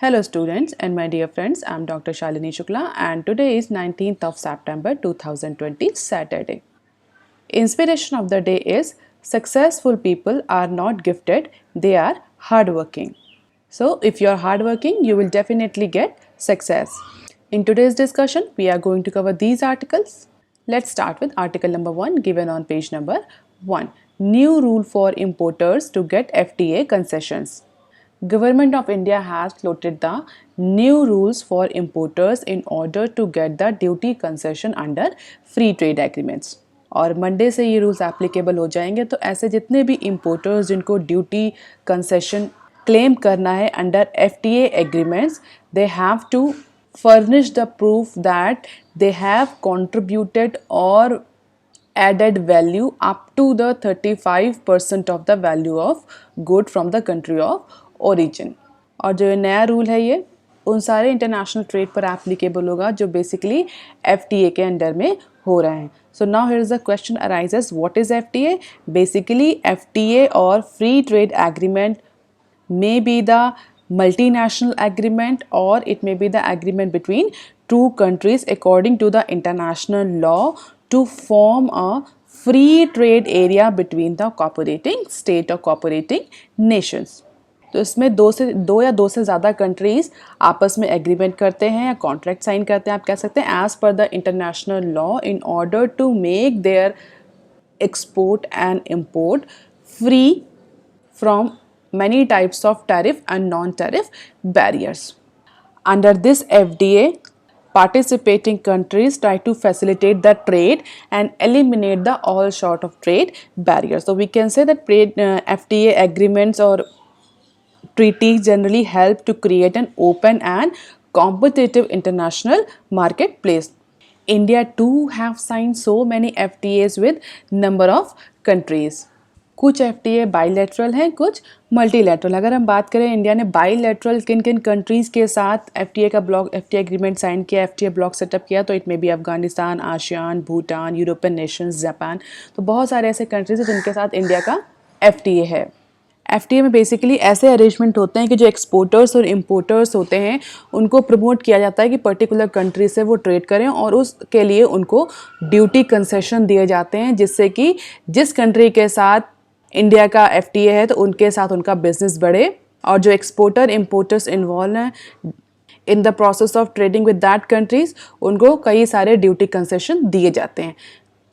Hello students and my dear friends, I am Dr. Shalini Shukla and today is 19th of September 2020 Saturday. Inspiration of the day is successful people are not gifted, they are hardworking. So if you are hardworking, you will definitely get success. In today's discussion, we are going to cover these articles. Let's start with article number 1 given on page number 1. New rule for importers to get FTA concessions. Government of India has floated the new rules for importers in order to get the duty concession under free trade agreements. और Monday से ये rules applicable हो जाएंगे, तो ऐसे जितने भी importers जिनको ड्यूटी कंसेशन क्लेम करना है under FTA agreements, they have to furnish the proof that they have contributed or added value up to the 35% of the value of good from the country of origin. और जो ये नया rule है ये उन सारे इंटरनेशनल ट्रेड पर applicable होगा जो बेसिकली FTA के अंडर में हो रहे हैं. So now here is the question arises, what is FTA? Basically FTA or free trade agreement may be the multinational agreement or it may be the agreement between two countries according to the international law to form a free trade area between the cooperating state or cooperating nations. तो इसमें दो या दो से ज़्यादा countries आपस में agreement करते हैं या कॉन्ट्रैक्ट साइन करते हैं, आप कह सकते हैं, as per the international law in order to make their export and import free from many types of tariff and non-tariff barriers. Under this FTA, participating countries try to facilitate the trade and eliminate the all sort of trade barriers. So we can say that FTA agreements or treaties generally help to create an open and competitive international marketplace. India too have signed so many FTAs with number of countries. कुछ FTA bilateral हैं, कुछ multilateral. अगर हम बात करें India ने bilateral किन किन कंट्रीज़ के साथ FTA एग्रीमेंट साइन किया, FTA ब्लॉक सेटअप किया, तो इट में भी Afghanistan, ASEAN, Bhutan, European Nations, Japan. तो बहुत सारे ऐसे कंट्रीज़ हैं जिनके साथ इंडिया का FTA है. FTA में बेसिकली ऐसे अरेंजमेंट होते हैं कि जो एक्सपोर्टर्स और इम्पोर्टर्स होते हैं उनको प्रमोट किया जाता है कि पर्टिकुलर कंट्री से वो ट्रेड करें और उसके लिए उनको ड्यूटी कंसेशन दिए जाते हैं, जिससे कि जिस कंट्री के साथ इंडिया का FTA है तो उनके साथ उनका बिजनेस बढ़े और जो एक्सपोर्टर इम्पोर्टर्स इन्वॉल्व हैं in the process of trading with that countries उनको कई सारे ड्यूटी कंसेशन दिए जाते हैं.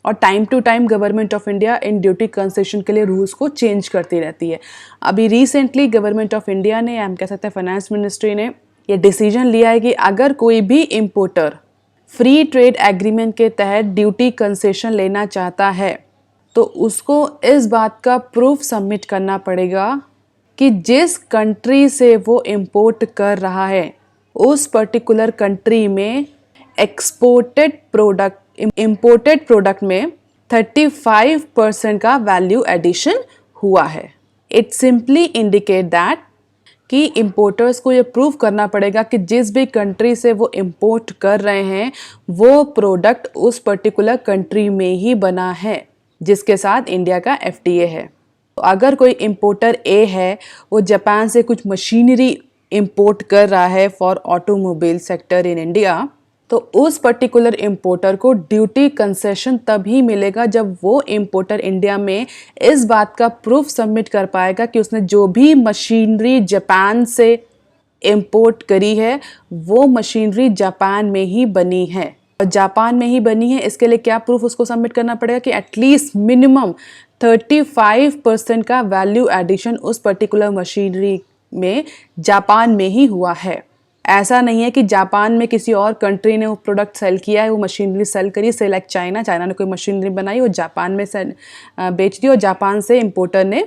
और time to time government of India in duty concession के लिए रूल्स को चेंज करती रहती है. अभी रिसेंटली गवर्नमेंट ऑफ इंडिया ने, हम कह सकते हैं फाइनेंस मिनिस्ट्री ने, ये डिसीजन लिया है कि अगर कोई भी इम्पोर्टर फ्री ट्रेड एग्रीमेंट के तहत ड्यूटी कंसेशन लेना चाहता है तो उसको इस बात का प्रूफ सबमिट करना पड़ेगा कि जिस कंट्री से वो इम्पोर्ट कर रहा है उस पर्टिकुलर कंट्री में इम्पोर्टेड प्रोडक्ट में 35% का वैल्यू एडिशन हुआ है. इट सिंपली इंडिकेट दैट कि इम्पोर्टर्स को ये प्रूव करना पड़ेगा कि जिस भी कंट्री से वो इम्पोर्ट कर रहे हैं वो प्रोडक्ट उस पर्टिकुलर कंट्री में ही बना है जिसके साथ इंडिया का FTA है. तो अगर कोई इम्पोर्टर A है, वो जापान से कुछ मशीनरी इंपोर्ट कर रहा है for automobile sector in India, तो उस पर्टिकुलर इम्पोर्टर को ड्यूटी कंसेशन तभी मिलेगा जब वो इम्पोर्टर इंडिया में इस बात का प्रूफ सबमिट कर पाएगा कि उसने जो भी मशीनरी जापान से इंपोर्ट करी है वो मशीनरी जापान में ही बनी है. जापान में ही बनी है, इसके लिए क्या प्रूफ उसको सबमिट करना पड़ेगा कि एटलीस्ट मिनिमम 35% का वैल्यू एडिशन उस पर्टिकुलर मशीनरी में जापान में ही हुआ है. ऐसा नहीं है कि जापान में किसी और कंट्री ने वो प्रोडक्ट सेल किया है, वो मशीनरी सेल करी, से लाइक चाइना ने कोई मशीनरी बनाई, वो जापान में बेच दी और जापान से इम्पोर्टर ने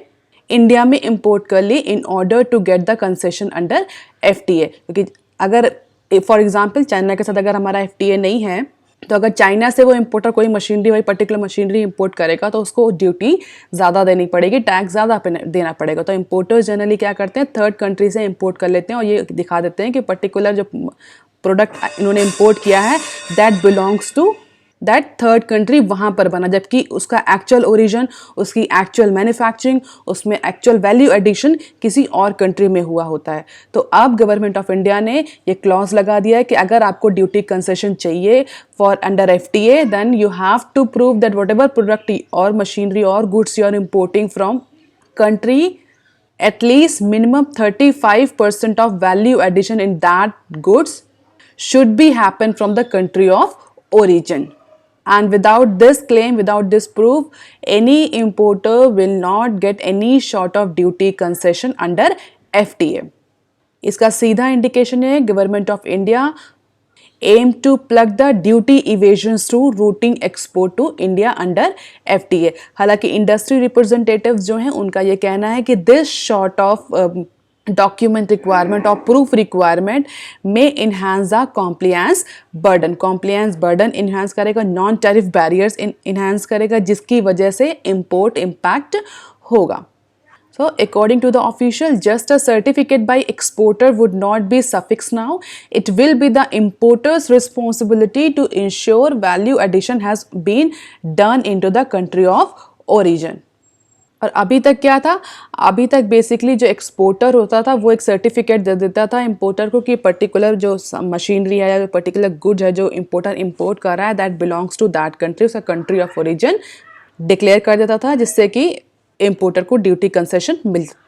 इंडिया में इम्पोर्ट कर ली in order to get the concession under FTA. क्योंकि अगर फॉर एग्जाम्पल चाइना के साथ अगर हमारा FTA नहीं है तो अगर चाइना से वो इम्पोर्टर कोई मशीनरी, वही पर्टिकुलर मशीनरी इंपोर्ट करेगा तो उसको ड्यूटी ज़्यादा देनी पड़ेगी, टैक्स ज़्यादा देना पड़ेगा. तो इम्पोर्टर्स जनरली क्या करते हैं, थर्ड कंट्री से इंपोर्ट कर लेते हैं और ये दिखा देते हैं कि पर्टिकुलर जो प्रोडक्ट इन्होंने इंपोर्ट किया है that belongs to that third country वहाँ पर बना, जबकि उसका एक्चुअल ओरिजिन, उसकी एक्चुअल मैन्युफैक्चरिंग, उसमें एक्चुअल वैल्यू एडिशन किसी और कंट्री में हुआ होता है। तो अब गवर्नमेंट ऑफ इंडिया ने ये क्लॉज लगा दिया है कि अगर आपको ड्यूटी कंसेशन चाहिए for under FTA, then you have to prove that whatever product और मशीनरी और goods you are importing from country, at least minimum 35% of value addition in that goods should be happen from the country of origin. And without this claim, without this proof, any importer will not get any sort of duty concession under FTA. इसका सीधा indication है government of India aim to plug the duty evasions through routing export to India under FTA. हालांकि industry representatives जो हैं उनका ये कहना है कि this short of document requirement और प्रूफ रिक्वायरमेंट में enhance the compliance burden enhance करेगा, नॉन टैरिफ बैरियर्स इन्हांस करेगा, जिसकी वजह से इम्पोर्ट इम्पैक्ट होगा. So according to the official, just a certificate by exporter would not be sufficient now. It will be the importer's responsibility to ensure value addition has been done into the country of origin. और अभी तक क्या था, अभी तक basically जो exporter होता था वो एक सर्टिफिकेट दे देता था इम्पोर्टर को कि पर्टिकुलर जो मशीनरी है या पर्टिकुलर गुड है जो इम्पोर्टर इम्पोर्ट कर रहा है that belongs to that country, उसका कंट्री ऑफ ओरिजिन डिक्लेयर कर देता था, जिससे कि इम्पोर्टर को ड्यूटी कंसेशन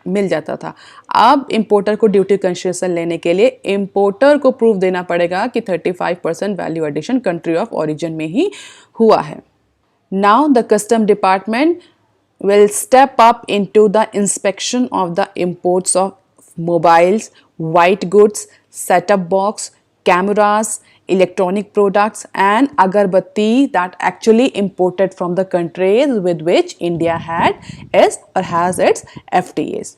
मिल जाता था. अब इम्पोर्टर को ड्यूटी कंसेशन लेने के लिए इम्पोर्टर को प्रूफ देना पड़ेगा कि 35% value addition country of origin में ही हुआ है. Now the custom department will step up into the inspection of the imports of mobiles, white goods, set-up box, cameras, electronic products and agarbatti that actually imported from the countries with which India is or has its FTAs.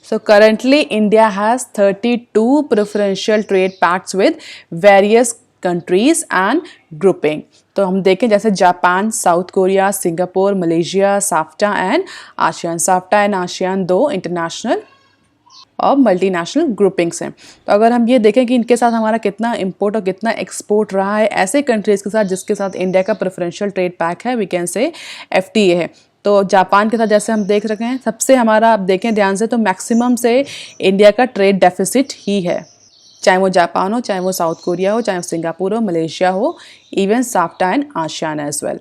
So currently India has 32 preferential trade pacts with various countries and grouping. तो हम देखें जैसे Japan, south Korea, Singapore, Malaysia, SAFTA and ASEAN. SAFTA and ASEAN 2 international और multinational groupings हैं. तो अगर हम ये देखें कि इनके साथ हमारा कितना इंपोर्ट और कितना एक्सपोर्ट रहा है ऐसे कंट्रीज़ के साथ जिसके साथ इंडिया का प्रेफरेंशियल ट्रेड पैक है, वी कैन से FTA है. तो जापान के साथ जैसे हम देख रहे हैं सबसे हमारा, आप देखें ध्यान से, तो मैक्सिमम से इंडिया का ट्रेड डेफिसिट ही है, चाहे वो जापान हो, चाहे वो साउथ कोरिया हो, चाहे वो सिंगापुर हो, मलेशिया हो, even SAFTA and ASEAN as well.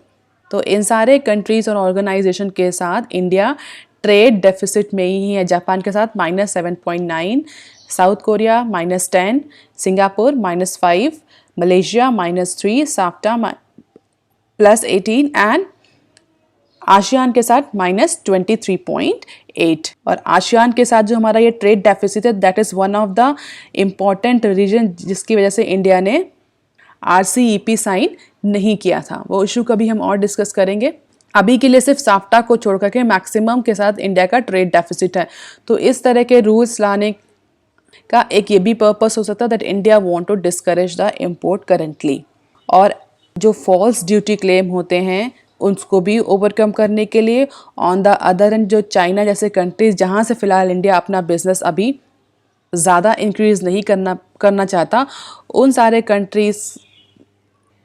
तो इन सारे कंट्रीज़ और ऑर्गेनाइजेशन के साथ इंडिया ट्रेड डेफिसिट में ही है. जापान के साथ -7.9, south Korea -10, Singapore -5, Malaysia -3, SAFTA +18 and ASEAN के साथ -23.8. और आसियान के साथ जो हमारा ये ट्रेड डेफिसिट है that is one of the important reason जिसकी वजह से इंडिया ने RCEP साइन नहीं किया था. वो इशू कभी हम और डिस्कस करेंगे. अभी के लिए सिर्फ साफ्टा को छोड़ करके मैक्सिमम के साथ इंडिया का ट्रेड डेफिसिट है. तो इस तरह के रूल्स लाने का एक ये भी पर्पस हो सकता है that India want to discourage the import currently. और जो फॉल्स ड्यूटी क्लेम होते हैं उसको भी ओवरकम करने के लिए ऑन द अदर एंड जो चाइना जैसे कंट्रीज़ जहाँ से फ़िलहाल इंडिया अपना बिजनेस अभी ज़्यादा इंक्रीज़ नहीं करना चाहता, उन सारे कंट्रीज़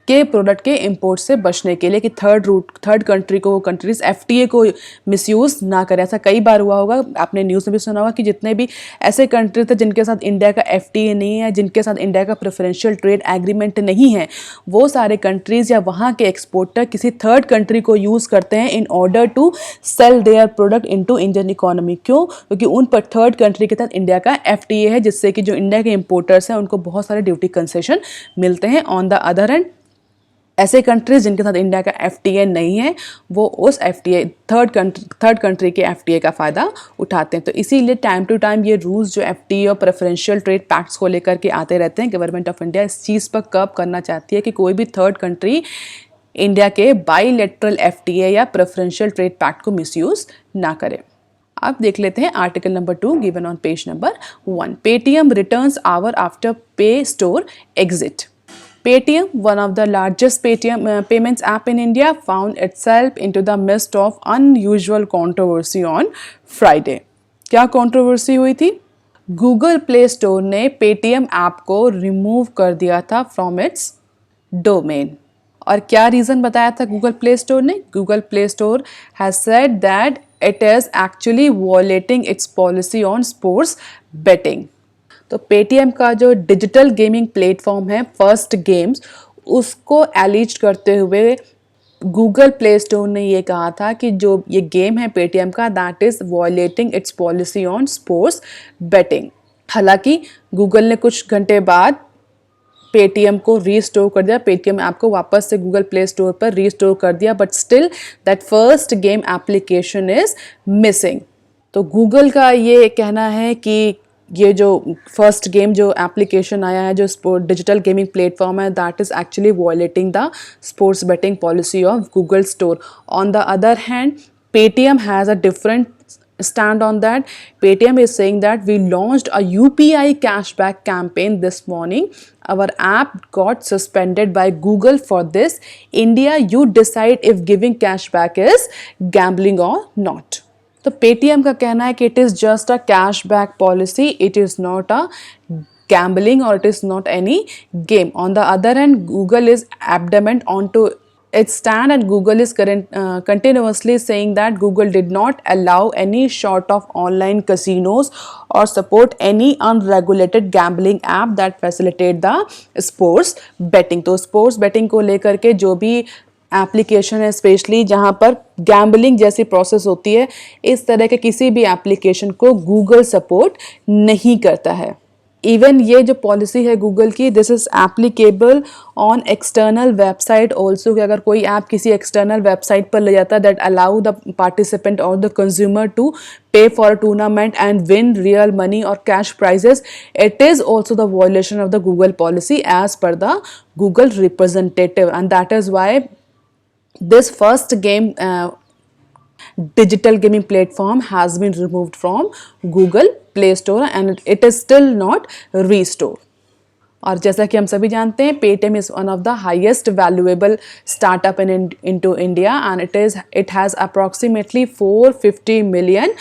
के प्रोडक्ट के इंपोर्ट से बचने के लिए कि थर्ड कंट्री को, वो कंट्रीज FTA को मिसयूज़ ना करें. ऐसा कई बार हुआ होगा, आपने न्यूज़ में भी सुना होगा कि जितने भी ऐसे कंट्री थे जिनके साथ इंडिया का FTA नहीं है, जिनके साथ इंडिया का प्रेफरेंशियल ट्रेड एग्रीमेंट नहीं है, वो सारे कंट्रीज़ या वहाँ के एक्सपोर्टर किसी थर्ड कंट्री को यूज़ करते हैं in order to sell their product into Indian economy. क्यों? क्योंकि उन पर थर्ड कंट्री के साथ इंडिया का FTA है, जिससे कि जो इंडिया के इंपोर्टर्स हैं उनको बहुत सारे ड्यूटी कंसेशन मिलते हैं. ऑन द अदर हैंड ऐसे कंट्रीज जिनके साथ इंडिया का FTA नहीं है वो उस FTA थर्ड कंट्री के FTA का फ़ायदा उठाते हैं. तो इसीलिए टाइम टू टाइम ये रूल्स जो FTA और प्रेफरेंशियल ट्रेड पैक्ट्स को लेकर के आते रहते हैं. गवर्नमेंट ऑफ इंडिया इस चीज़ पर कर्ब करना चाहती है कि कोई भी थर्ड कंट्री इंडिया के बाईलेटरल FTA या प्रेफरेंशियल ट्रेड पैक्ट को मिसयूज़ ना करे. अब देख लेते हैं article number 2 given on page number 1. Paytm returns hour after Pay Store exit. Paytm, one of the largest payments app in India, found itself into the midst of unusual controversy on Friday. क्या controversy हुई थी? Google Play Store ने Paytm app को remove कर दिया था from its domain. और क्या रीज़न बताया था गूगल प्ले स्टोर ने? Google Play Store has said that it is actually violating its policy on sports betting. तो पेटीएम का जो डिजिटल गेमिंग प्लेटफॉर्म है फर्स्ट गेम्स, उसको एलिज करते हुए गूगल प्ले स्टोर ने ये कहा था कि जो ये गेम है पेटीएम का, that is violating its policy on sports betting. हालांकि गूगल ने कुछ घंटे बाद पेटीएम को रीस्टोर कर दिया, पेटीएम ऐप को वापस से गूगल प्ले स्टोर पर रीस्टोर कर दिया, but still that first game application is missing. तो गूगल का ये कहना है कि ये जो फर्स्ट गेम जो एप्लीकेशन आया है, जो डिजिटल गेमिंग प्लेटफॉर्म है, that is actually violating the sports betting policy of Google store. On the other hand, Paytm has a different stand on that. Paytm is saying that we launched a UPI cashback campaign this morning. Our app got suspended by Google for this. India, you decide if giving cashback is gambling or not. तो Paytm का कहना है कि it is just a cashback policy, it is not a gambling or it is not any game. On the other hand, Google is adamant onto its stand, and Google is continuously saying that Google did not allow any sort of online casinos or support any unregulated gambling app that facilitate the sports betting. तो sports betting को लेकर के जो भी application है, specially जहाँ पर gambling जैसी प्रोसेस होती है, इस तरह के किसी भी एप्लीकेशन को गूगल सपोर्ट नहीं करता है। इवन ये जो पॉलिसी है गूगल की, this is applicable on external website also, कि अगर कोई ऐप किसी एक्सटर्नल वेबसाइट पर ले जाता है दैट अलाउ द पार्टिसिपेंट और the consumer to pay for tournament and win real money और cash prizes, it is also the violation of the Google policy as per the Google representative, and that is why this first game digital gaming platform has been removed from Google Play Store and it is still not restored. और जैसा कि हम सभी जानते हैं, Paytm is one of the highest valuable startup into India and it has approximately 450 million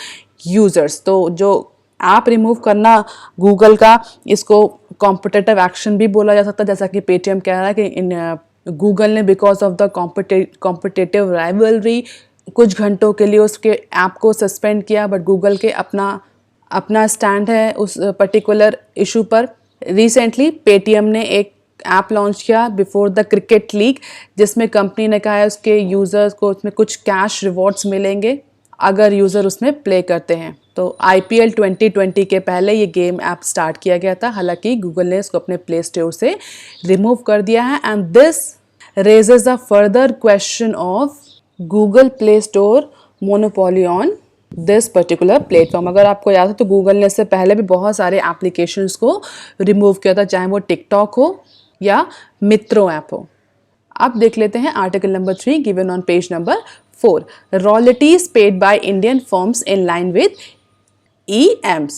users. तो जो app remove करना गूगल का, इसको कॉम्पिटिटिव एक्शन भी बोला जा सकता है, जैसा कि पेटीएम कह रहा है कि इन गूगल ने because of the competitive rivalry कुछ घंटों के लिए उसके ऐप को सस्पेंड किया, बट गूगल के अपना स्टैंड है उस पर्टिकुलर इशू पर। रिसेंटली पेटीएम ने एक ऐप लॉन्च किया बिफोर द क्रिकेट लीग, जिसमें कंपनी ने कहा है उसके यूज़र्स को उसमें कुछ कैश रिवॉर्ड्स मिलेंगे अगर यूज़र उसमें प्ले करते हैं। तो IPL 2020 के पहले ये गेम ऐप स्टार्ट किया गया था, हालांकि गूगल ने इसको अपने प्ले स्टोर से रिमूव कर दिया है, and this raises the further question of Google Play store monopoly on this particular platform. अगर आपको याद है तो गूगल ने इससे पहले भी बहुत सारे एप्लीकेशंस को रिमूव किया था, चाहे वो टिकटॉक हो या मित्रो ऐप हो। अब देख लेते हैं article number 3 given on page number 4, royalties paid by Indian firms in line with EMs।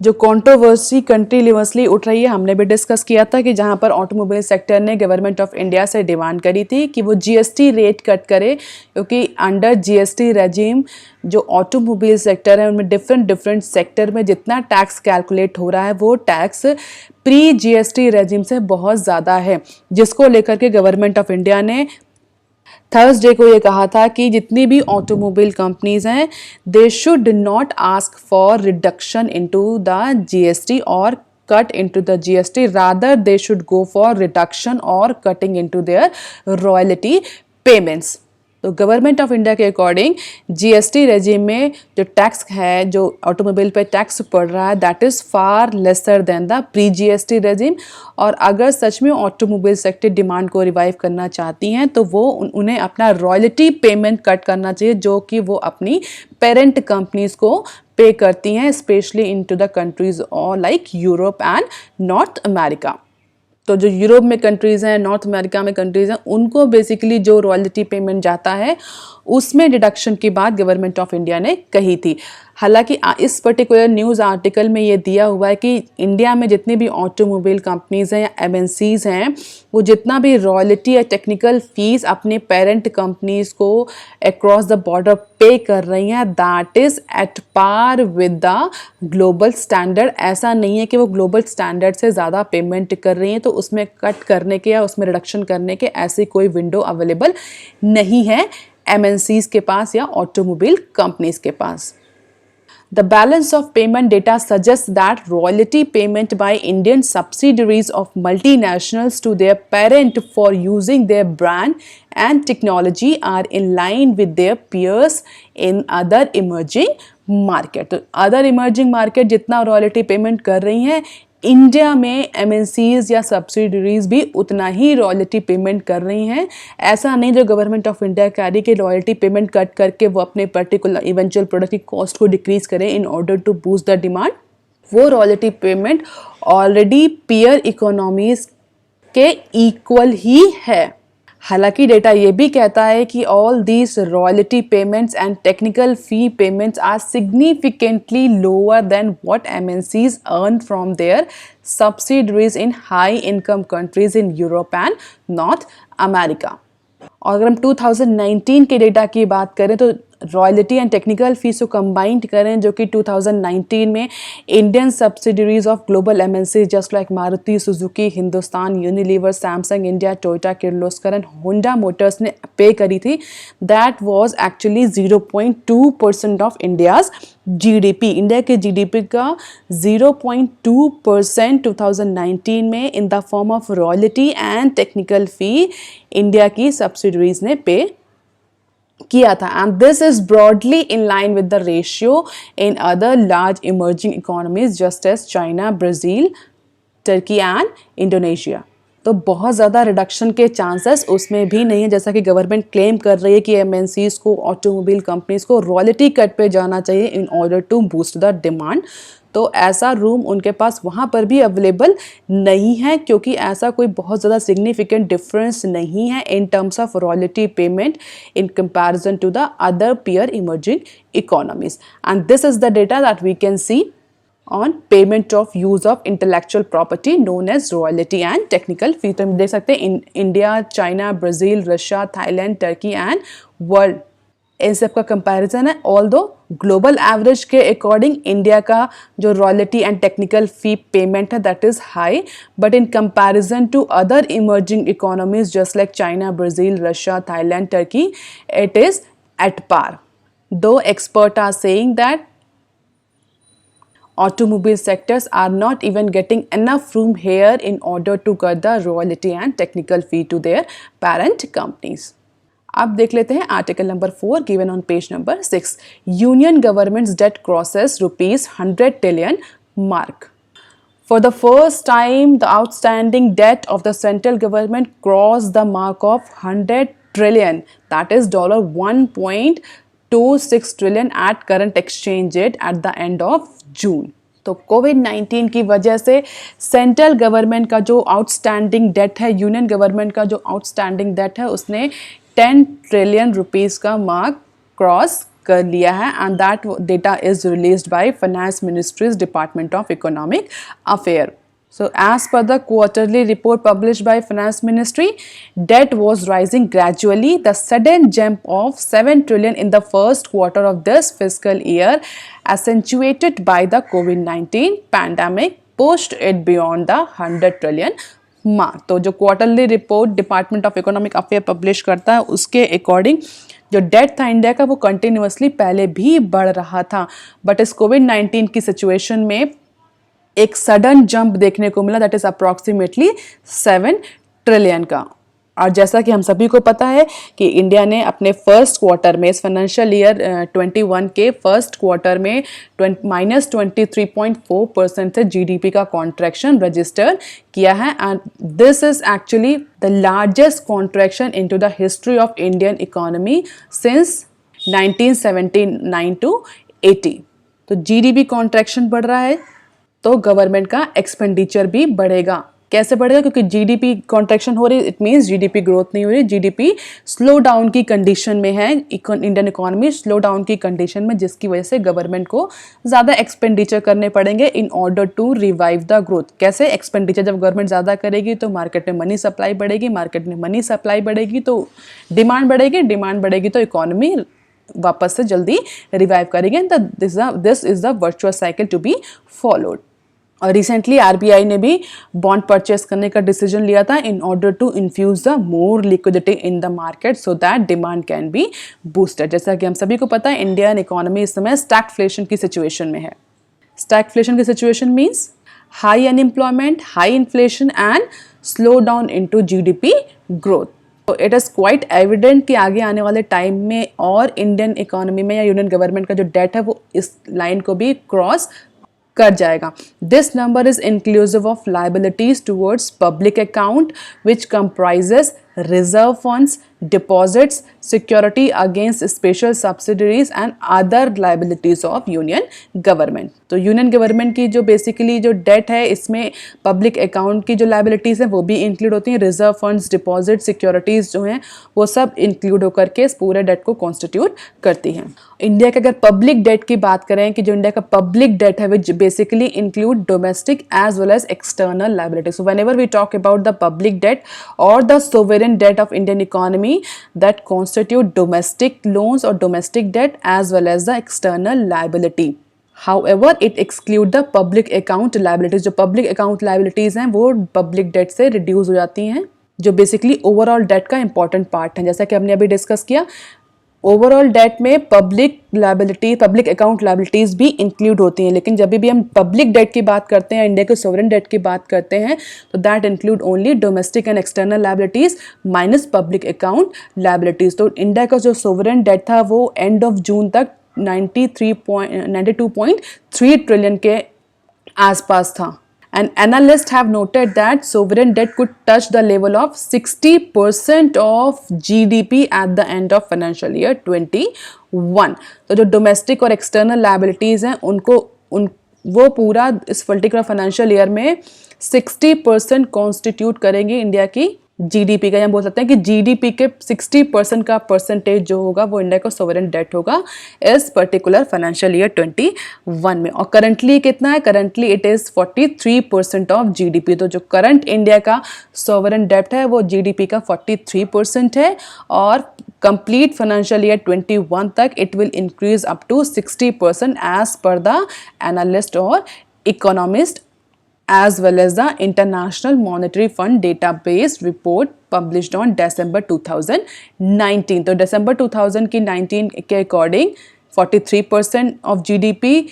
जो कंट्रोवर्सी कंटिन्यूअसली उठ रही है, हमने भी डिस्कस किया था कि जहां पर ऑटोमोबाइल सेक्टर ने गवर्नमेंट ऑफ इंडिया से डिमांड करी थी कि वो GST रेट कट करे, क्योंकि अंडर GST रेजिम जो ऑटोमोबाइल सेक्टर है उनमें डिफरेंट सेक्टर में जितना टैक्स कैलकुलेट हो रहा है वो टैक्स प्री GST रेजिम से बहुत ज़्यादा है, जिसको लेकर के गवर्नमेंट ऑफ इंडिया ने थर्सडे को ये कहा था कि जितनी भी ऑटोमोबाइल कंपनीज हैं, they should not ask for reduction into the GST और cut into the GST, rather they should go for reduction और cutting into their royalty payments. तो गवर्नमेंट ऑफ इंडिया के अकॉर्डिंग GST रेजिम में जो tax है, जो automobile पे tax पड़ रहा है, that is far lesser than the pre GST regime. और अगर सच में ऑटोमोबाइल सेक्टर डिमांड को रिवाइव करना चाहती हैं तो वो उन्हें अपना रॉयल्टी पेमेंट कट करना चाहिए, जो कि वो अपनी पेरेंट कंपनीज को पे करती हैं, स्पेशली इनटू द कंट्रीज और like Europe and North America. तो जो यूरोप में कंट्रीज़ हैं, नॉर्थ अमेरिका में कंट्रीज़ हैं, उनको बेसिकली जो रॉयल्टी पेमेंट जाता है उसमें डिडक्शन की बात गवर्नमेंट ऑफ इंडिया ने कही थी। हालांकि इस पर्टिकुलर न्यूज़ आर्टिकल में ये दिया हुआ है कि इंडिया में जितनी भी ऑटोमोबाइल कंपनीज़ हैं या एमएनसीज़ हैं, वो जितना भी रॉयल्टी या टेक्निकल फीस अपने पेरेंट कंपनीज़ को अक्रॉस द बॉर्डर पे कर रही हैं, that is at par with the global standard. ऐसा नहीं है कि वो ग्लोबल स्टैंडर्ड से ज़्यादा पेमेंट कर रही हैं, तो उसमें कट करने के या उसमें रिडक्शन करने के ऐसी कोई विंडो अवेलेबल नहीं है एमएनसीज़ के पास या ऑटोमोबाइल कंपनीज़ के पास। The balance of payment data suggests that royalty payment by Indian subsidiaries of multinationals to their parent for using their brand and technology are in line with their peers in other emerging market. तो other emerging market जितना royalty payment कर रही हैं, India में MNCs या subsidiaries भी उतना ही royalty payment कर रही हैं। ऐसा नहीं जो गवर्नमेंट ऑफ इंडिया कह के रॉयल्टी पेमेंट कट करके वो अपने पर्टिकुलर इवेंचुअल प्रोडक्ट की कॉस्ट को डिक्रीज करें in order to boost the demand. वो royalty payment already peer economies के इक्वल ही है। हालांकि डेटा ये भी कहता है कि all these royalty payments and technical fee payments are significantly lower than what MNCs earn from their subsidiaries in high income countries in Europe and North America. और अगर हम 2019 के डेटा की बात करें तो रॉयल्टी एंड टेक्निकल फीस को combined करें, जो कि 2019 में Indian subsidiaries of global MNC just like Maruti Suzuki, Hindustan Unilever, Samsung India, Toyota, Kirloskar and Honda Motors ने पे करी थी, that was actually 0.2% of India's GDP. India के जीडीपी का 0.2% 2019 में in the form of royalty and technical fee India की subsidiaries ने पे किया था। And this is broadly in line with the ratio in other large emerging economies just as China, Brazil, Turkey and Indonesia. तो बहुत ज़्यादा reduction के chances उसमें भी नहीं है, जैसा कि गवर्नमेंट क्लेम कर रही है कि एमएनसीज को, ऑटोमोबाइल कंपनीज को रॉयल्टी कट पे जाना चाहिए in order to boost the demand. तो ऐसा रूम उनके पास वहाँ पर भी अवेलेबल नहीं है, क्योंकि ऐसा कोई बहुत ज़्यादा सिग्निफिकेंट डिफरेंस नहीं है in terms of royalty payment in comparison to the other peer emerging economies. And this is the data that we can see on payment of use of intellectual property known as royalty and technical fee। तो हम देख सकते हैं India, China, Brazil, Russia, Thailand, Turkey and world, इन सब का comparison है। Although global average के अकॉर्डिंग इंडिया का जो royalty and technical fee payment है that is high, but in comparison to other emerging economies just like China, Brazil, Russia, Thailand, Turkey, it is at par. दो expert are saying that automobile sectors are not even getting enough room here in order to cut the royalty and technical fee to their parent companies। अब देख लेते हैं article number 4 given on page number 6। Union government's debt crosses ₹100 trillion mark। For the first time, the outstanding debt of the central government crossed the mark of 100 trillion, that is $1.26 trillion at current exchange rate at the end of जून। तो कोविड-19 की वजह से central government का जो outstanding date है, union government का जो outstanding date है, उसने 10 ट्रिलियन रुपीस का मार्क क्रॉस कर लिया है। And that data is released by finance ministries department of economic affair. So as per the quarterly report published by Finance Ministry, debt was rising gradually. The sudden jump of 7 trillion in the first quarter of this fiscal year, accentuated by the COVID-19 pandemic, pushed it beyond the 100 trillion mark। तो जो quarterly report department of economic affair publish करता है, उसके according जो date था India का वो continuously पहले भी बढ़ रहा था, बट इस कोविड-19 की सिचुएशन में एक सडन जंप देखने को मिला, दैट इज अप्रॉक्सीमेटली 7 ट्रिलियन का। और जैसा कि हम सभी को पता है कि इंडिया ने अपने फर्स्ट क्वार्टर में, इस फाइनेंशियल ईयर 21 के फर्स्ट क्वार्टर में -23.4% से जीडीपी का कॉन्ट्रैक्शन रजिस्टर किया है। And this is actually the largest contraction into the history of Indian economy since 1979 to 80। तो जीडीपी कॉन्ट्रैक्शन बढ़ रहा है तो गवर्नमेंट का एक्सपेंडिचर भी बढ़ेगा। कैसे बढ़ेगा? क्योंकि जीडीपी कॉन्ट्रैक्शन हो रही है, इट मीन्स जीडीपी ग्रोथ नहीं हो रही, जीडीपी स्लो डाउन की कंडीशन में है, इंडियन इकोनॉमी स्लो डाउन की कंडीशन में, जिसकी वजह से गवर्नमेंट को ज़्यादा एक्सपेंडिचर करने पड़ेंगे in order to revive the growth. कैसे एक्सपेंडिचर? जब गवर्नमेंट ज़्यादा करेगी तो मार्केट में मनी सप्लाई बढ़ेगी, मार्केट में मनी सप्लाई बढ़ेगी तो डिमांड बढ़ेगी, डिमांड बढ़ेगी तो इकोनॉमी वापस से जल्दी रिवाइव करेंगे। And this is the virtuous cycle to be followed. और रिसेंटली आरबीआई ने भी बॉन्ड परचेस करने का डिसीजन लिया था in order to infuse the more liquidity in the market so that demand can be boosted. जैसा कि हम सभी को पता है, इंडियन इकोनॉमी इस समय स्टैगफ्लेशन की सिचुएशन में है। स्टैगफ्लेशन की situation means high unemployment, high inflation and slow down into GDP growth. तो इट इज़ क्वाइट एविडेंट कि आगे आने वाले टाइम में और इंडियन इकोनॉमी में या यूनियन गवर्नमेंट का जो डेट है वो इस लाइन को भी क्रॉस कर जाएगा। This number is inclusive of liabilities towards public account which comprises reserve funds, deposits, security against special subsidiaries and other liabilities of union government. तो यूनियन गवर्नमेंट की जो बेसिकली जो डेट है, इसमें पब्लिक अकाउंट की जो लाइबिलिटीज हैं वो भी इंक्लूड होती हैं, रिजर्व फंड्स, डिपॉजिट, सिक्योरिटीज जो हैं वो सब इंक्लूड होकर के इस पूरे डेट को कॉन्स्टिट्यूट करती हैं। इंडिया के अगर पब्लिक डेट की बात करें कि जो इंडिया का पब्लिक डेट है which basically include domestic as well as external liability. So whenever we talk about the public debt और the sovereign debt of Indian economy that constitute domestic loans or domestic debt as well as the external liability. However, it exclude the public account liabilities. जो public account liabilities हैं वो public debt से reduce हो जाती हैं, जो basically overall debt का important part है। जैसा कि हमने अभी डिस्कस किया, ओवरऑल डेट में public liability, public account liabilities भी इंक्लूड होती हैं, लेकिन जब भी हम पब्लिक डेट की बात करते हैं, इंडिया के सोवरेन डेट की बात करते हैं, तो that include only domestic and external liabilities minus public account liabilities. तो इंडिया का जो सोवरेन डेट था वो एंड ऑफ जून तक 92.3 ट्रिलियन के आसपास था। And analysts have noted that sovereign debt could touch the level of 60% of GDP at the end of financial year 21. तो जो डोमेस्टिक और एक्सटर्नल लाइबिलिटीज़ हैं वो पूरा इस पर्टिकुलर फाइनेंशियल ईयर में 60% कॉन्स्टिट्यूट करेंगे इंडिया की जीडीपी का। हम बोल सकते हैं कि जीडीपी के 60% का परसेंटेज जो होगा वो इंडिया का सोवरेन डेट होगा इस पर्टिकुलर फाइनेंशियल ईयर 21 में। और करंटली कितना है? Currently it is 43% of GDP. तो जो करंट इंडिया का सोवरेन डेट है वो जीडीपी का 43% है, और कंप्लीट फाइनेंशियल ईयर 21 तक it will increase up to 60% as per the analyst और economist as well as the International Monetary Fund database report published on December 2019. तो December 2019 के according 43% of GDP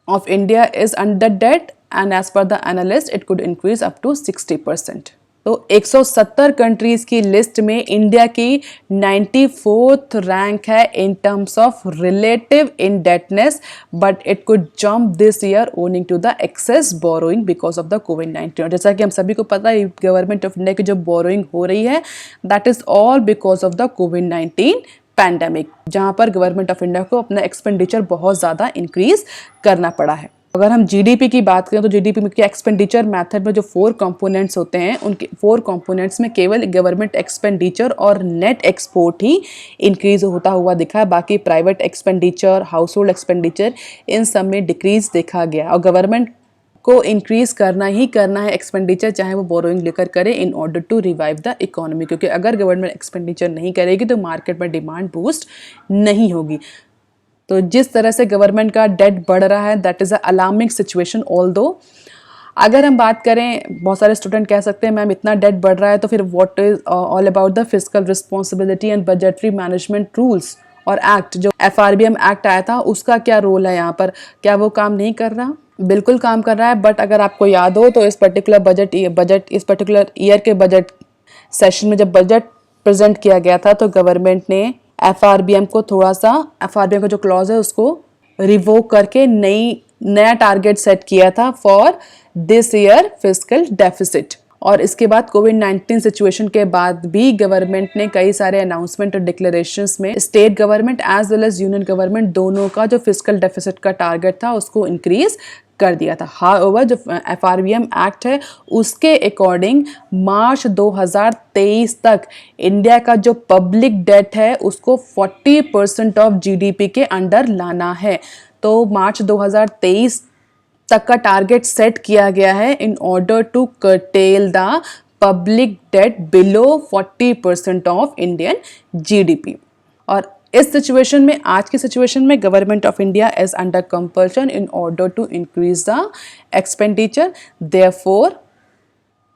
of India is under debt, and as per the analyst it could increase up to 60%. तो 170 countries की list में India की 94th rank है in terms of relative indebtedness, but it could jump this year owing to the excess borrowing because of the कोविड-19। और जैसा कि हम सभी को पता है, गवर्नमेंट ऑफ इंडिया की जो बोरोइंग हो रही है that is all because of the covid pandemic, जहां पर गवर्नमेंट ऑफ इंडिया को अपना एक्सपेंडिचर बहुत ज़्यादा इंक्रीज करना पड़ा है। अगर हम जीडीपी की बात करें तो जीडीपी के एक्सपेंडिचर मेथड में जो 4 कंपोनेंट्स होते हैं, उनके 4 कंपोनेंट्स में केवल गवर्नमेंट एक्सपेंडिचर और नेट एक्सपोर्ट ही इंक्रीज होता हुआ दिखा है। बाकी private expenditure, household expenditure, इन सब में डिक्रीज देखा गया। और गवर्नमेंट को इंक्रीज करना ही करना है एक्सपेंडिचर, चाहे वो बोरोइंग लेकर करे, in order to revive the economy. क्योंकि अगर गवर्नमेंट एक्सपेंडिचर नहीं करेगी तो मार्केट में डिमांड बूस्ट नहीं होगी। तो जिस तरह से गवर्नमेंट का डेट बढ़ रहा है that is a alarming situation. Although अगर हम बात करें, बहुत सारे स्टूडेंट कह सकते हैं मैम इतना डेट बढ़ रहा है तो फिर what is all about the fiscal responsibility and budgetary management rules और एक्ट, जो FRBM एक्ट आया था उसका क्या रोल है यहाँ पर? क्या वो काम नहीं कर रहा? बिल्कुल काम कर रहा है, बट अगर आपको याद हो तो इस पर्टिकुलर इस पर्टिकुलर ईयर के बजट सेशन में जब बजट प्रेजेंट किया गया था तो गवर्नमेंट ने FRBM को थोड़ा सा, FRBM का जो क्लॉज है उसको रिवोक करके नया टारगेट सेट किया था for this year fiscal deficit. और इसके बाद कोविड-19 सिचुएशन के बाद भी गवर्नमेंट ने कई सारे अनाउंसमेंट और डिक्लेरेशंस में state government as well as union government दोनों का जो फिस्कल डेफिसिट का टारगेट था उसको इंक्रीज कर दिया था। हाउएवर जो FRBM एक्ट है उसके अकॉर्डिंग मार्च 2023 तक इंडिया का जो पब्लिक डेट है उसको 40% ऑफ GDP के अंडर लाना है। तो मार्च 2023 तक का टारगेट सेट किया गया है in order to curtail the public debt below 40% of Indian GDP। और इस सिचुएशन में, आज की सिचुएशन में, government of India is under compulsion in order to increase the expenditure, therefore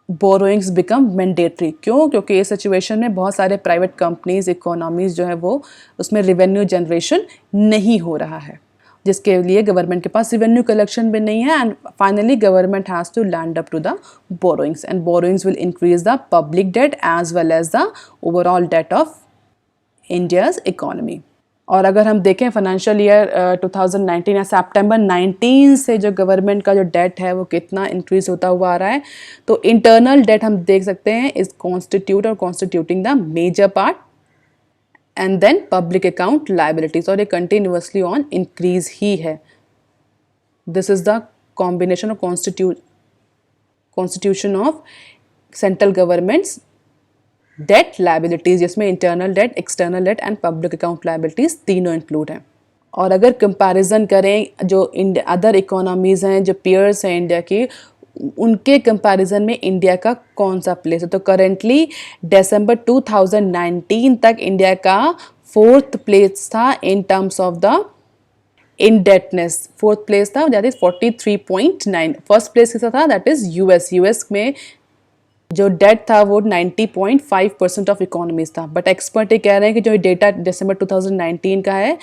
borrowings become mandatory. क्यों? क्योंकि इस सिचुएशन में बहुत सारे प्राइवेट कंपनीज, इकोनॉमीज जो है वो उसमें रिवेन्यू जनरेशन नहीं हो रहा है, जिसके लिए गवर्नमेंट के पास रिवेन्यू कलेक्शन भी नहीं है, and finally government has to land up to the borrowings, and borrowings will increase the public debt as well as the overall debt of India's economy. और अगर हम देखें फाइनेंशियल ईयर 2019 या सितंबर 19 से जो गवर्नमेंट का जो डेट है वो कितना इंक्रीज होता हुआ आ रहा है, तो इंटरनल डेट हम देख सकते हैं इज कॉन्स्टिट्यूट और constituting the major part, and then public account liabilities, और ये कंटिन्यूअसली ऑन इंक्रीज ही है। This is the combination of constitution of central governments debt liabilities, जिसमें internal debt, external debt and public account liabilities तीनों include हैं। और अगर comparison करें जो अदर इकोनॉमीज हैं, जो पीयर्स हैं इंडिया की, उनके कंपैरिजन में इंडिया का कौन सा प्लेस है, तो करेंटली दिसंबर 2019 तक इंडिया का 4th प्लेस था इन terms of the indebtedness. 4th place था, दैट इज 43.9। फर्स्ट प्लेस किसा था, दैट इज यूएस में जो डेट था वो 90.5% ऑफ इकोनॉमीज था। बट एक्सपर्ट ये कह रहे हैं कि जो डेटा दिसंबर 2019 का है,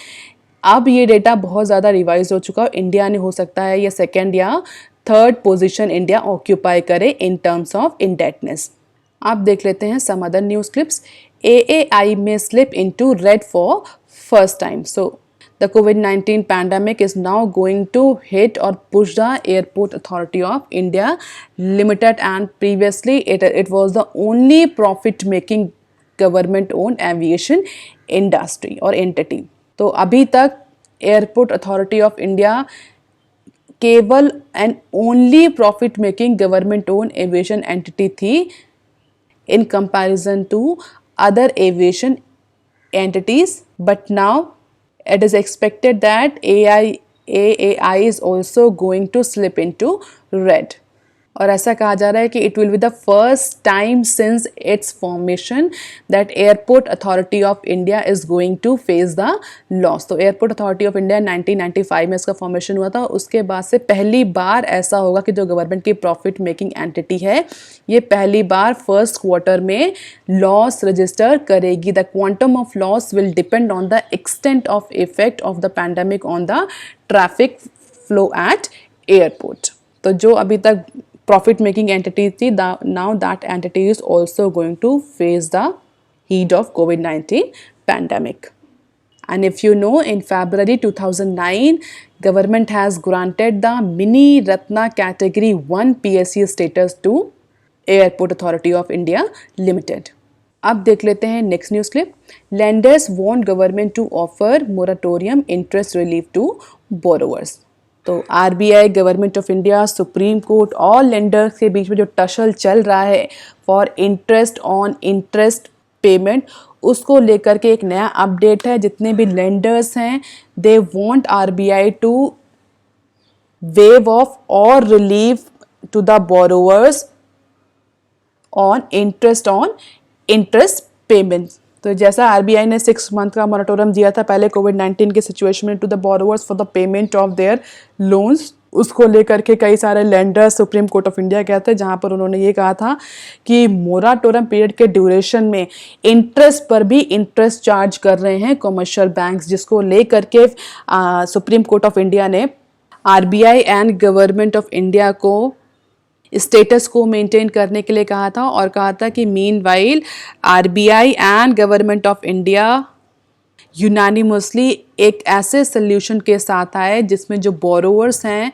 अब ये डेटा बहुत ज़्यादा रिवाइज हो चुका है। इंडिया ने हो सकता है ये 2nd या 3rd पोजीशन इंडिया ऑक्यूपाई करे इन टर्म्स ऑफ इंडेटनेस। आप देख लेते हैं some other news clips. AAI में slip into red for first time. So the COVID-19 pandemic is now going to hit or push the Airport Authority of India Limited, and previously it was the only profit-making government-owned aviation industry or entity. तो अभी तक Airport Authority of India केवल and only profit-making government-owned aviation entity थी in comparison to other aviation entities, but now it is expected that AAI is also going to slip into red. और ऐसा कहा जा रहा है कि it will be the first time since its formation that Airport Authority of India is going to face the loss. तो Airport Authority of India 1995 में इसका फॉर्मेशन हुआ था। उसके बाद से पहली बार ऐसा होगा कि जो गवर्नमेंट की प्रॉफिट मेकिंग एंटिटी है ये पहली बार फर्स्ट क्वार्टर में लॉस रजिस्टर करेगी। The quantum of loss will depend on the extent of effect of the pandemic on the traffic flow eight airport. तो जो अभी तक profit making entity थी, now that entity is also going to face the heat of COVID-19 pandemic. And if you know, in February 2009 government has granted the mini Ratna category 1 PSU status to Airport Authority of India Limited. अब देख लेते हैं next news clip. Lenders want government to offer moratorium interest relief to borrowers. तो RBI, government of India, supreme court और lenders के बीच में जो tussle चल रहा है for interest on interest payment, उसको लेकर के एक नया अपडेट है। जितने भी लेंडर्स हैं they want RBI to waive off और relieve to the borrowers on interest payments. तो जैसा RBI ने 6 मंथ का मोरेटोरियम दिया था पहले कोविड-19 के सिचुएशन में to the borrowers for the payment of their loans, उसको लेकर के कई सारे lenders Supreme Court of India गए थे, जहां पर उन्होंने ये कहा था कि मोराटोरियम पीरियड के ड्यूरेशन में इंटरेस्ट पर भी इंटरेस्ट चार्ज कर रहे हैं कमर्शियल बैंक्स, जिसको लेकर के सुप्रीम कोर्ट ऑफ इंडिया ने RBI and government of India को स्टेटस को मेंटेन करने के लिए कहा था, और कहा था कि meanwhile RBI and government of India unanimously एक ऐसे सोल्यूशन के साथ आए जिसमें जो बोरोवर्स हैं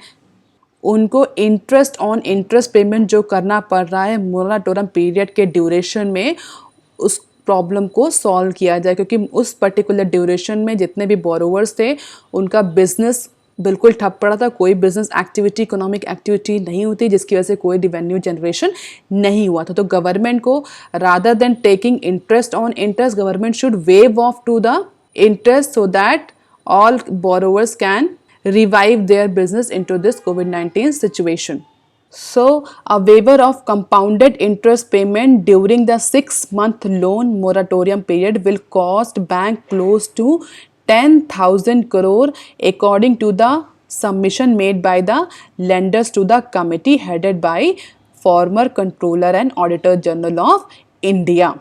उनको इंटरेस्ट ऑन इंटरेस्ट पेमेंट जो करना पड़ रहा है मोराटोरियम पीरियड के ड्यूरेशन में, उस प्रॉब्लम को सॉल्व किया जाए, क्योंकि उस पर्टिकुलर ड्यूरेशन में जितने भी बोरोवर्स थे उनका बिजनेस बिल्कुल ठप पड़ा था, कोई बिजनेस एक्टिविटी, इकोनॉमिक एक्टिविटी नहीं होती, जिसकी वजह से कोई रेवेन्यू जनरेशन नहीं हुआ था। तो गवर्नमेंट को rather than taking interest on interest, government should waive off to the interest so that all borrowers can revive their business into this COVID-19 situation. So, a waiver of compounded interest payment during the 6-month loan moratorium period will cost bank close to 10,000 crore according to the submission made by the lenders to the committee headed by former Controller and Auditor General of India.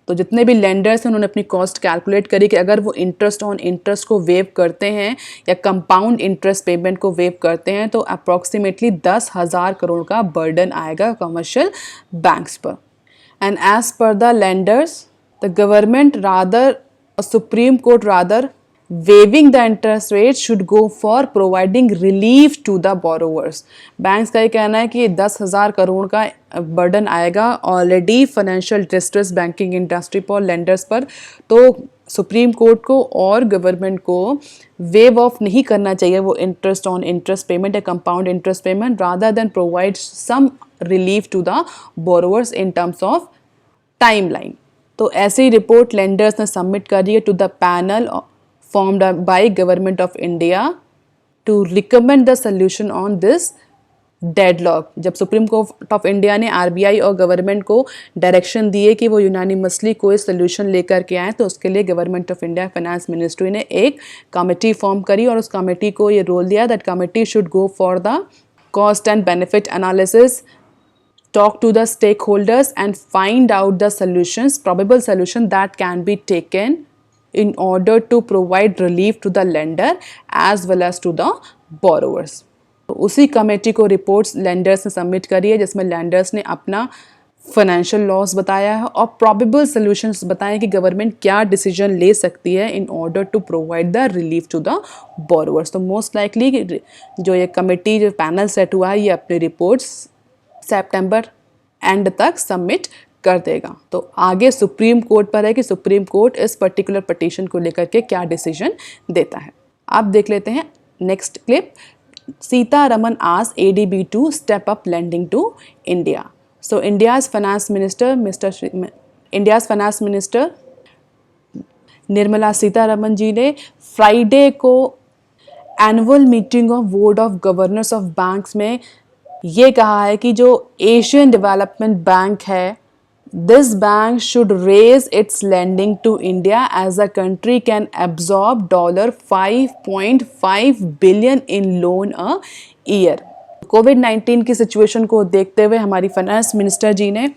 तो जितने भी lenders हैं उन्होंने अपनी cost calculate करी कि अगर वो इंटरेस्ट ऑन इंटरेस्ट को वेव करते हैं या कंपाउंड इंटरेस्ट पेमेंट को वेव करते हैं तो अप्रॉक्सीमेटली 10,000 करोड़ का बर्डन आएगा कमर्शियल बैंक्स पर। And as per the lenders the government rather, Supreme Court rather waiving the interest rate should go for providing relief to the borrowers. Banks का ये कहना है कि 10,000 करोड़ का बर्डन आएगा already financial distress banking industry पर, lenders पर। तो सुप्रीम कोर्ट को और गवर्नमेंट को वेव ऑफ नहीं करना चाहिए वो इंटरेस्ट ऑन इंटरेस्ट पेमेंट या compound interest payment, rather than provide some relief to the borrowers in terms of timeline. तो ऐसी ही रिपोर्ट लेंडर्स ने सबमिट करी है to the panel formed by Government of India to recommend the solution on this deadlock. जब supreme Court of India ने RBI और government को डायरेक्शन दिए कि वो यूनानिमसली कोई सोल्यूशन लेकर के आए, तो उसके लिए government of India finance ministry ने एक कमेटी फॉर्म करी और उस कमेटी को ये रोल दिया that committee should go for the cost and benefit analysis, talk to the stakeholders and find out the solutions, probable solution that can be taken in order to provide relief to the lender as well as to the borrowers. तो उसी committee को reports lenders ने submit करी है जिसमें lenders ने अपना financial loss बताया है और प्रॉबेबल सॉल्यूशंस बताए कि गवर्नमेंट क्या डिसीजन ले सकती है in order to provide the relief to the borrowers. तो मोस्ट लाइकली जो ये कमेटी, जो पैनल सेट हुआ है, ये अपनी रिपोर्ट्स सितंबर एंड तक सबमिट कर देगा। तो आगे सुप्रीम कोर्ट पर है कि सुप्रीम कोर्ट इस पर्टिकुलर पिटीशन को लेकर के क्या डिसीजन देता है। आप देख लेते हैं next clip. Sitharaman asked ADB to step up lending to India. So India's finance minister Nirmala Sitharaman ji ने फ्राइडे को annual meeting of board of governors of banks में ये कहा है कि जो एशियन डेवलपमेंट बैंक है, this bank should raise its lending to India as the country can absorb $5.5 billion in loan a year. कोविड-19 की सिचुएशन को देखते हुए हमारी फाइनेंस मिनिस्टर जी ने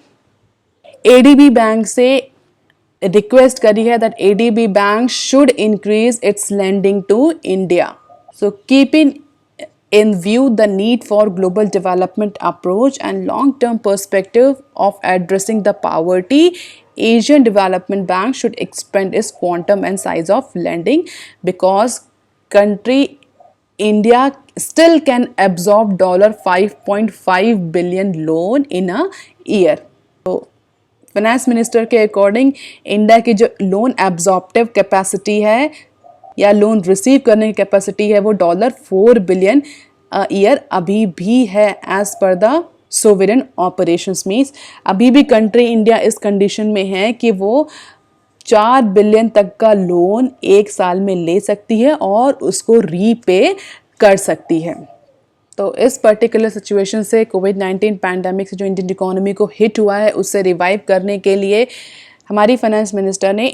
एडीबी बैंक से रिक्वेस्ट करी है that ADB bank should increase its lending to India. So keeping in view the need for global development approach and long-term perspective of addressing the poverty, Asian Development Bank should expand its quantum and size of lending because country India still can absorb $5.5 billion loan in a year. तो finance minister के according India की जो loan absorptive capacity है या loan receive करने की capacity है वो $4 बिलियन ईयर अभी भी है as per the sovereign operations. Means अभी भी कंट्री इंडिया इस कंडीशन में है कि वो 4 बिलियन तक का लोन एक साल में ले सकती है और उसको रीपे कर सकती है। तो इस पर्टिकुलर सिचुएशन से कोविड-19 पैंडेमिक से जो इंडियन इकोनॉमी को हिट हुआ है उससे रिवाइव करने के लिए हमारी फाइनेंस मिनिस्टर ने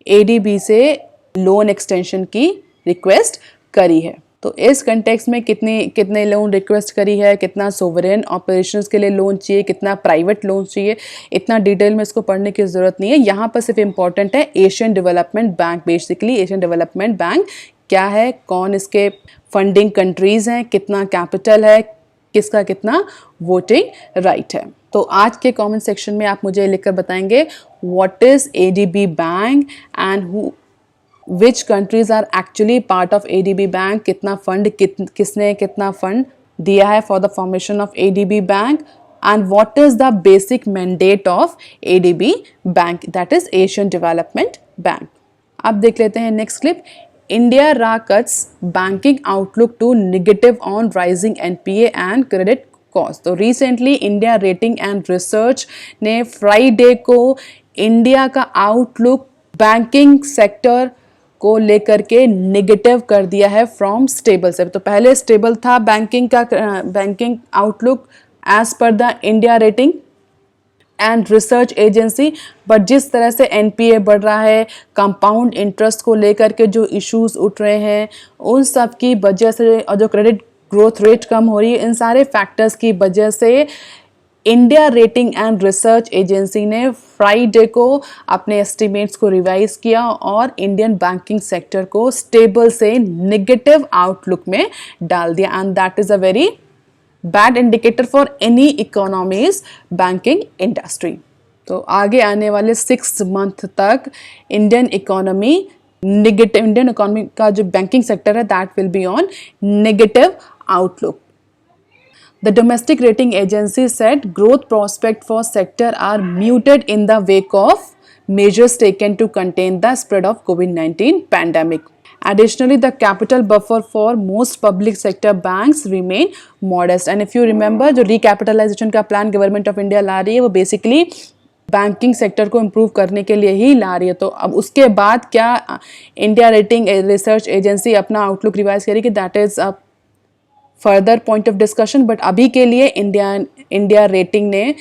एडीबी से लोन एक्सटेंशन की रिक्वेस्ट करी है। तो इस कंटेक्स्ट में कितने लोन रिक्वेस्ट करी है, कितना सोवरेन ऑपरेशंस के लिए लोन चाहिए, कितना प्राइवेट लोन चाहिए, इतना डिटेल में इसको पढ़ने की ज़रूरत नहीं है। यहाँ पर सिर्फ इम्पॉर्टेंट है Asian Development bank. Basically Asian Development bank क्या है, कौन इसके फंडिंग कंट्रीज़ हैं, कितना कैपिटल है, किसका कितना वोटिंग राइट है। तो आज के कमेंट सेक्शन में आप मुझे लिखकर बताएंगे what is ADB bank and which countries are actually part of ADB bank, कितना फंड किसने कितना फंड दिया है for the formation of ADB bank, and what is the basic mandate of ADB bank, that is Asian Development Bank. अब देख लेते हैं next clip. India Ra cuts banking outlook to negative on rising NPA and credit cost. तो recently India rating and research ने Friday को India का outlook banking sector को लेकर के नेगेटिव कर दिया है फ्रॉम स्टेबल से. तो पहले स्टेबल था banking outlook as per the India rating and research agency, but जिस तरह से एनपीए बढ़ रहा है, कंपाउंड इंटरेस्ट को लेकर के जो इश्यूज उठ रहे हैं, उन सब की वजह से, और जो क्रेडिट ग्रोथ रेट कम हो रही है, इन सारे फैक्टर्स की वजह से India rating and research agency ने फ्राइडे को अपने एस्टिमेट्स को रिवाइज किया और इंडियन बैंकिंग सेक्टर को स्टेबल से नेगेटिव आउटलुक में डाल दिया, and that is a very bad indicator for any economies banking industry. तो आगे आने वाले 6 मंथ तक इंडियन इकोनॉमी का जो बैंकिंग सेक्टर है that will be on negative outlook. The domestic rating agency said growth prospects for sector are muted in the wake of measures taken to contain the spread of COVID-19 pandemic. Additionally, the capital buffer for most public sector banks remain modest. And if you remember, जो recapitalization का plan government of India ला रही है, वो basically banking sector को improve करने के लिए ही ला रही है. तो अब उसके बाद क्या इंडिया रेटिंग रिसर्च एजेंसी अपना आउटलुक रिवाइज करेगी, that is a further point of discussion. But अभी के लिए इंडिया रेटिंग ने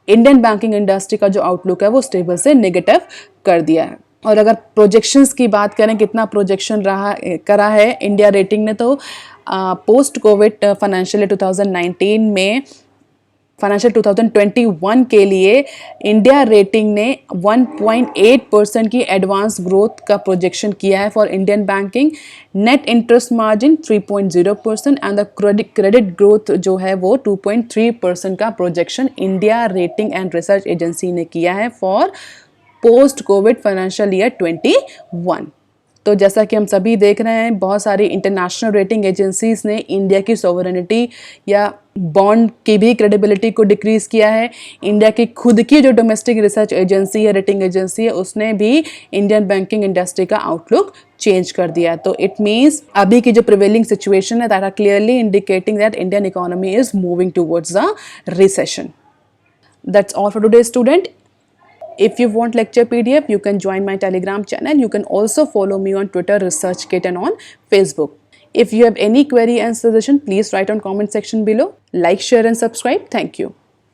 इंडियन बैंकिंग इंडस्ट्री का जो आउटलुक है वो स्टेबल से नेगेटिव कर दिया है. और अगर प्रोजेक्शंस की बात करें, कितना प्रोजेक्शन करा है इंडिया रेटिंग ने, तो पोस्ट कोविड फाइनेंशियल 2019 में फाइनेंशियल 2021 के लिए इंडिया रेटिंग ने 1.8% की एडवांस ग्रोथ का प्रोजेक्शन किया है for Indian banking. Net interest margin 3.0% and the credit growth जो है वो 2.3% का projection India rating and research agency ने किया है for post Covid financial year 21. तो जैसा कि हम सभी देख रहे हैं, बहुत सारी इंटरनेशनल रेटिंग एजेंसीज ने इंडिया की सोवरेनिटी या बॉन्ड की भी क्रेडिबिलिटी को डिक्रीज किया है. इंडिया की खुद की जो डोमेस्टिक रिसर्च एजेंसी है, रेटिंग एजेंसी है, उसने भी इंडियन बैंकिंग इंडस्ट्री का आउटलुक चेंज कर दिया. तो इट मीन्स अभी की जो प्रिवेलिंग सिचुएशन है that are clearly indicating that Indian economy is moving towards the recession. That's all for today student. If you want lecture PDF, you can join my Telegram channel. You can also follow me on Twitter, ResearchKit, and on Facebook. If you have any query and suggestion, please write on comment section below. Like, share, and subscribe. Thank you.